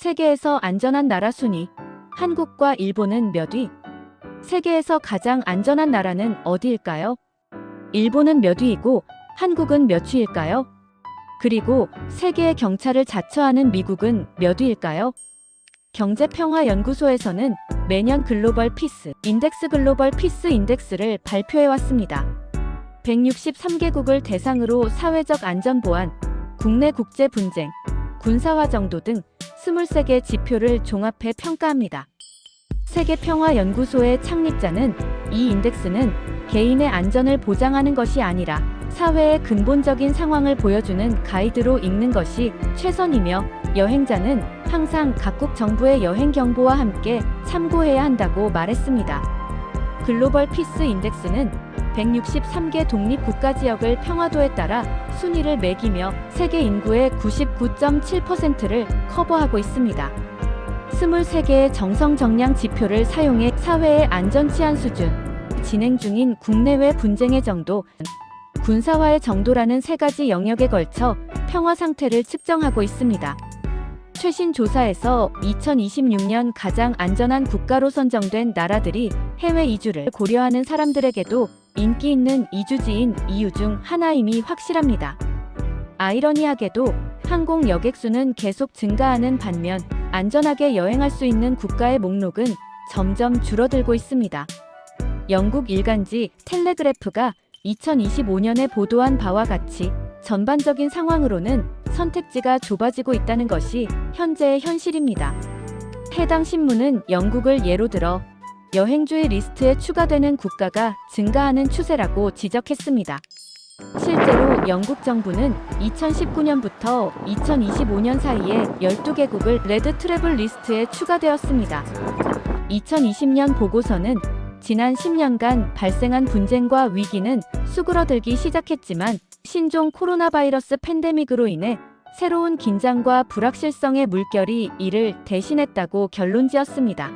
세계에서 안전한 나라 순위. 한국과 일본은 몇 위? 세계에서 가장 안전한 나라는 어디일까요? 일본은 몇 위이고 한국은 몇 위일까요? 그리고 세계의 경찰을 자처하는 미국은 몇 위일까요? 경제평화연구소에서는 매년 글로벌 피스 인덱스를 발표해왔습니다. 163개국을 대상으로 사회적 안전보안, 국내 국제 분쟁, 군사화 정도 등 23개 지표를 종합해 평가합니다. 세계평화연구소의 창립자는 이 인덱스는 개인의 안전을 보장하는 것이 아니라 사회의 근본적인 상황을 보여주는 가이드로 읽는 것이 최선이며 여행자는 항상 각국 정부의 여행 경보와 함께 참고해야 한다고 말했습니다. 글로벌 피스 인덱스는 163개 독립 국가지역을 평화도에 따라 순위를 매기며 세계 인구의 99.7%를 커버하고 있습니다. 23개의 정성 정량 지표를 사용해 사회의 안전 치안 수준, 진행 중인 국내외 분쟁의 정도, 군사화의 정도라는 3가지 영역에 걸쳐 평화 상태를 측정하고 있습니다. 최신 조사에서 2026년 가장 안전한 국가로 선정된 나라들이 해외 이주를 고려하는 사람들에게도 인기 있는 이주지인 이유 중 하나임이 확실합니다. 아이러니하게도 항공 여객 수는 계속 증가하는 반면 안전하게 여행할 수 있는 국가의 목록은 점점 줄어들고 있습니다. 영국 일간지 텔레그래프가 2025년에 보도한 바와 같이 전반적인 상황으로는 선택지가 좁아지고 있다는 것이 현재의 현실입니다. 해당 신문은 영국을 예로 들어 여행주의 리스트에 추가되는 국가가 증가하는 추세라고 지적했습니다. 실제로 영국 정부는 2019년부터 2025년 사이에 12개국을 레드 트래블 리스트에 추가되었습니다. 2020년 보고서는 지난 10년간 발생한 분쟁과 위기는 수그러들기 시작했지만 신종 코로나 바이러스 팬데믹으로 인해 새로운 긴장과 불확실성의 물결이 이를 대신했다고 결론지었습니다.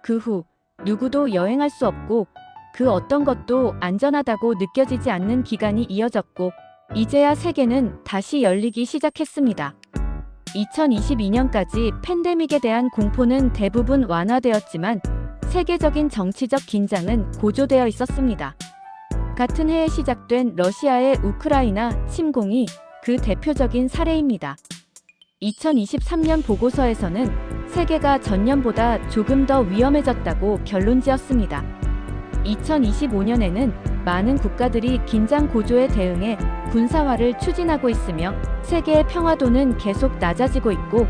그 후 누구도 여행할 수 없고 그 어떤 것도 안전하다고 느껴지지 않는 기간이 이어졌고 이제야 세계는 다시 열리기 시작했습니다. 2022년까지 팬데믹에 대한 공포는 대부분 완화되었지만 세계적인 정치적 긴장은 고조되어 있었습니다. 같은 해에 시작된 러시아의 우크라이나 침공이 그 대표적인 사례입니다. 2023년 보고서에서는 세계가 전년보다 조금 더 위험해졌다고 결론지었습니다. 2025년에는 많은 국가들이 긴장 고조에 대응해 군사화를 추진하고 있으며 세계의 평화도는 계속 낮아지고 있고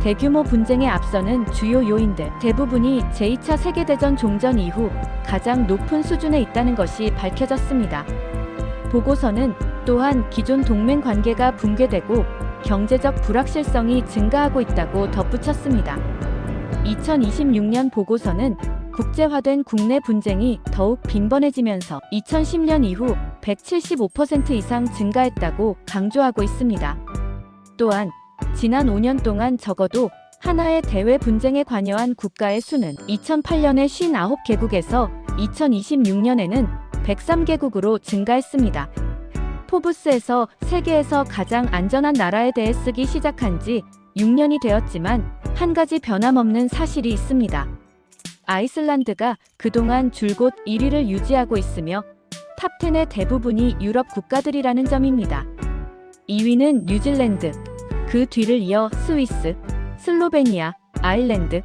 대규모 분쟁에 앞서는 주요 요인들 대부분이 제2차 세계대전 종전 이후 가장 높은 수준에 있다는 것이 밝혀졌습니다. 보고서는 또한 기존 동맹 관계가 붕괴되고 경제적 불확실성이 증가하고 있다고 덧붙였습니다. 2026년 보고서는 국제화된 국내 분쟁이 더욱 빈번해지면서 2010년 이후 175% 이상 증가했다고 강조하고 있습니다. 또한 지난 5년 동안 적어도 하나의 대외 분쟁에 관여한 국가의 수는 2008년에 59개국에서 2026년에는 103개국으로 증가했습니다. 포브스에서 세계에서 가장 안전한 나라에 대해 쓰기 시작한 지 6년이 되었지만 한 가지 변함없는 사실이 있습니다. 아이슬란드가 그동안 줄곧 1위를 유지하고 있으며 탑10의 대부분이 유럽 국가들이라는 점입니다. 2위는 뉴질랜드, 그 뒤를 이어 스위스, 슬로베니아, 아일랜드,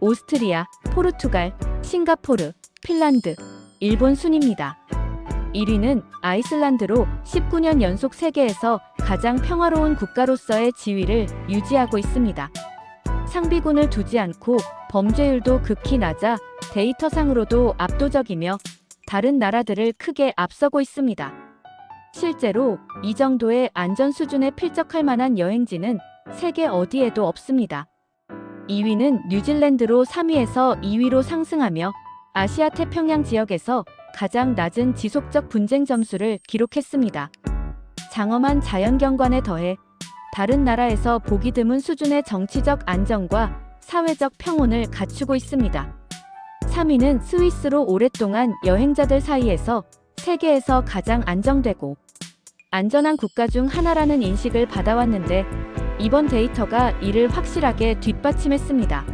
오스트리아, 포르투갈, 싱가포르, 핀란드, 일본 순입니다. 1위는 아이슬란드로 19년 연속 세계에서 가장 평화로운 국가로서의 지위를 유지하고 있습니다. 상비군을 두지 않고 범죄율도 극히 낮아 데이터상으로도 압도적이며 다른 나라들을 크게 앞서고 있습니다. 실제로 이 정도의 안전 수준에 필적할 만한 여행지는 세계 어디에도 없습니다. 2위는 뉴질랜드로 3위에서 2위로 상승하며 아시아 태평양 지역에서 가장 낮은 지속적 분쟁 점수를 기록했습니다. 장엄한 자연경관에 더해 다른 나라에서 보기 드문 수준의 정치적 안정과 사회적 평온을 갖추고 있습니다. 3위는 스위스로 오랫동안 여행자들 사이에서 세계에서 가장 안정되고 안전한 국가 중 하나라는 인식을 받아왔는데 이번 데이터가 이를 확실하게 뒷받침했습니다.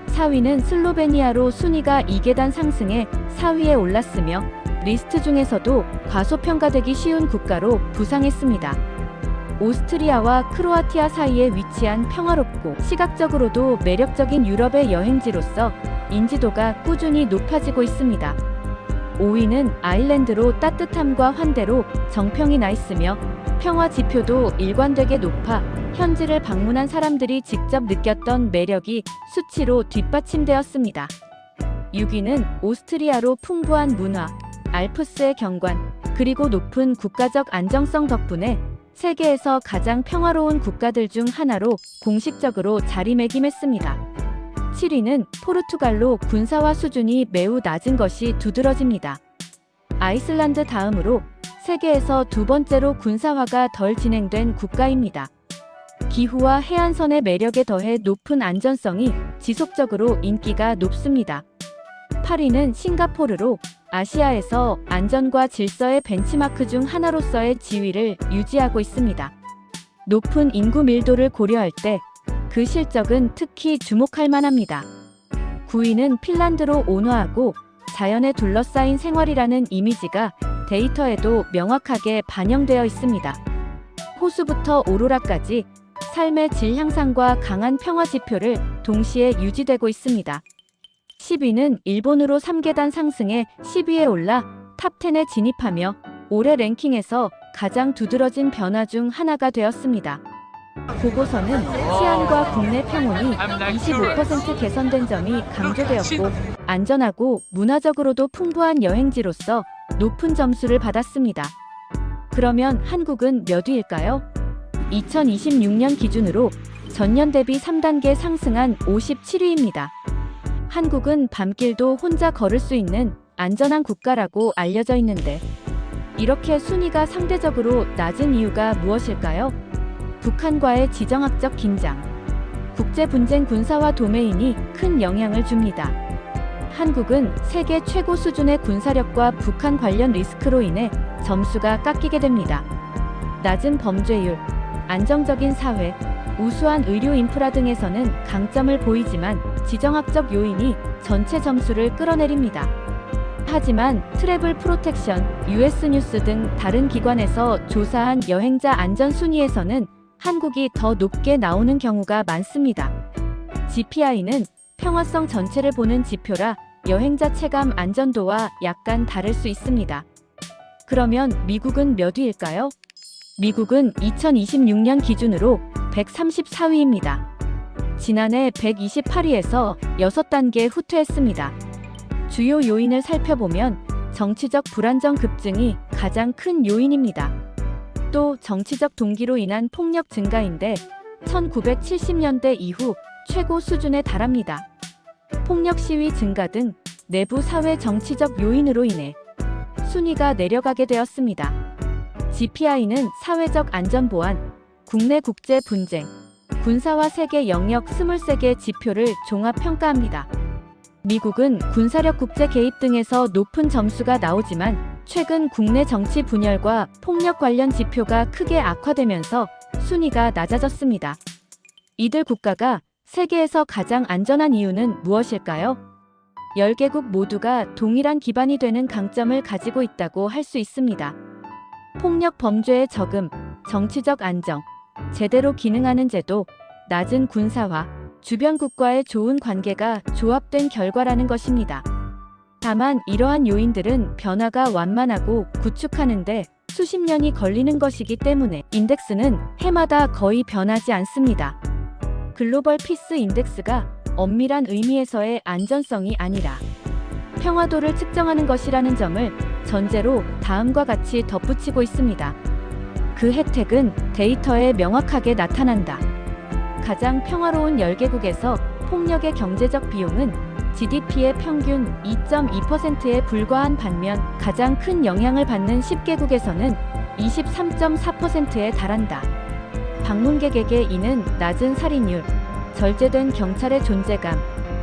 4위는 슬로베니아로 순위가 2계단 상승해 4위에 올랐으며 리스트 중에서도 과소평가되기 쉬운 국가로 부상했습니다. 오스트리아와 크로아티아 사이에 위치한 평화롭고 시각적으로도 매력적인 유럽의 여행지로서 인지도가 꾸준히 높아지고 있습니다. 5위는 아일랜드로 따뜻함과 환대로 정평이 나 있으며 평화 지표도 일관되게 높아 현지를 방문한 사람들이 직접 느꼈던 매력이 수치로 뒷받침되었습니다. 6위는 오스트리아로 풍부한 문화, 알프스의 경관, 그리고 높은 국가적 안정성 덕분에 세계에서 가장 평화로운 국가들 중 하나로 공식적으로 자리매김했습니다. 7위는 포르투갈로 군사화 수준이 매우 낮은 것이 두드러집니다. 아이슬란드 다음으로 세계에서 두 번째로 군사화가 덜 진행된 국가입니다. 기후와 해안선의 매력에 더해 높은 안전성이 지속적으로 인기가 높습니다. 8위는 싱가포르로 아시아에서 안전과 질서의 벤치마크 중 하나로서의 지위를 유지하고 있습니다. 높은 인구 밀도를 고려할 때 그 실적은 특히 주목할 만합니다. 9위는 핀란드로 온화하고 자연에 둘러싸인 생활이라는 이미지가 데이터에도 명확하게 반영되어 있습니다. 호수부터 오로라까지 삶의 질 향상과 강한 평화 지표를 동시에 유지되고 있습니다. 10위는 일본으로 3계단 상승해 10위에 올라 탑10에 진입하며 올해 랭킹에서 가장 두드러진 변화 중 하나가 되었습니다. 보고서는 치안과 국내 평온이 25% 개선된 점이 강조되었고 안전하고 문화적으로도 풍부한 여행지로서 높은 점수를 받았습니다. 그러면 한국은 몇 위일까요? 2026년 기준으로 전년 대비 3단계 상승한 57위입니다. 한국은 밤길도 혼자 걸을 수 있는 안전한 국가라고 알려져 있는데 이렇게 순위가 상대적으로 낮은 이유가 무엇일까요? 북한과의 지정학적 긴장, 국제 분쟁 군사화 도메인이 큰 영향을 줍니다. 한국은 세계 최고 수준의 군사력과 북한 관련 리스크로 인해 점수가 깎이게 됩니다. 낮은 범죄율, 안정적인 사회, 우수한 의료 인프라 등에서는 강점을 보이지만 지정학적 요인이 전체 점수를 끌어내립니다. 하지만 트래블 프로텍션, US 뉴스 등 다른 기관에서 조사한 여행자 안전 순위에서는 한국이 더 높게 나오는 경우가 많습니다. GPI는 평화성 전체를 보는 지표라 여행자 체감 안전도와 약간 다를 수 있습니다. 그러면 미국은 몇 위일까요? 미국은 2026년 기준으로 134위입니다. 지난해 128위에서 6단계 후퇴했습니다. 주요 요인을 살펴보면 정치적 불안정 급증이 가장 큰 요인입니다. 또 정치적 동기로 인한 폭력 증가인데 1970년대 이후 최고 수준에 달합니다. 폭력 시위 증가 등 내부 사회 정치적 요인으로 인해 순위가 내려가게 되었습니다. GPI는 사회적 안전 보안, 국내 국제 분쟁, 군사와 세계 영역 23개 지표를 종합 평가합니다. 미국은 군사력 국제 개입 등에서 높은 점수가 나오지만 최근 국내 정치 분열과 폭력 관련 지표가 크게 악화되면서 순위가 낮아졌습니다. 이들 국가가 세계에서 가장 안전한 이유는 무엇일까요? 10개국 모두가 동일한 기반이 되는 강점을 가지고 있다고 할 수 있습니다. 폭력 범죄의 저금, 정치적 안정, 제대로 기능하는 제도, 낮은 군사화, 주변국과의 좋은 관계가 조합된 결과라는 것입니다. 다만 이러한 요인들은 변화가 완만하고 구축하는데 수십 년이 걸리는 것이기 때문에 인덱스는 해마다 거의 변하지 않습니다. 글로벌 피스 인덱스가 엄밀한 의미에서의 안전성이 아니라 평화도를 측정하는 것이라는 점을 전제로 다음과 같이 덧붙이고 있습니다. 그 혜택은 데이터에 명확하게 나타난다. 가장 평화로운 10개국에서 폭력의 경제적 비용은 GDP의 평균 2.2%에 불과한 반면 가장 큰 영향을 받는 10개국에서는 23.4%에 달한다. 방문객에게 이는 낮은 살인율, 절제된 경찰의 존재감,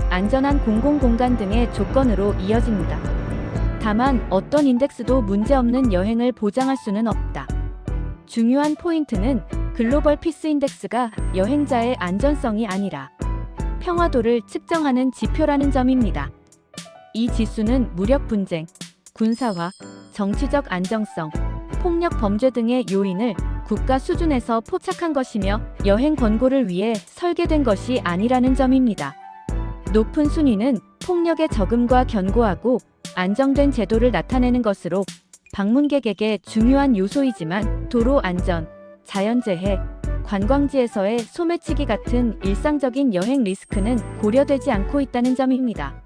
안전한 공공공간 등의 조건으로 이어집니다. 다만 어떤 인덱스도 문제없는 여행을 보장할 수는 없다. 중요한 포인트는 글로벌 피스 인덱스가 여행자의 안전성이 아니라 평화도를 측정하는 지표라는 점입니다. 이 지수는 무력 분쟁, 군사화, 정치적 안정성, 폭력 범죄 등의 요인을 국가 수준에서 포착한 것이며 여행 권고를 위해 설계된 것이 아니라는 점입니다. 높은 순위는 폭력의 저금과 견고하고 안정된 제도를 나타내는 것으로 방문객에게 중요한 요소이지만 도로 안전, 자연재해, 관광지에서의 소매치기 같은 일상적인 여행 리스크는 고려되지 않고 있다는 점입니다.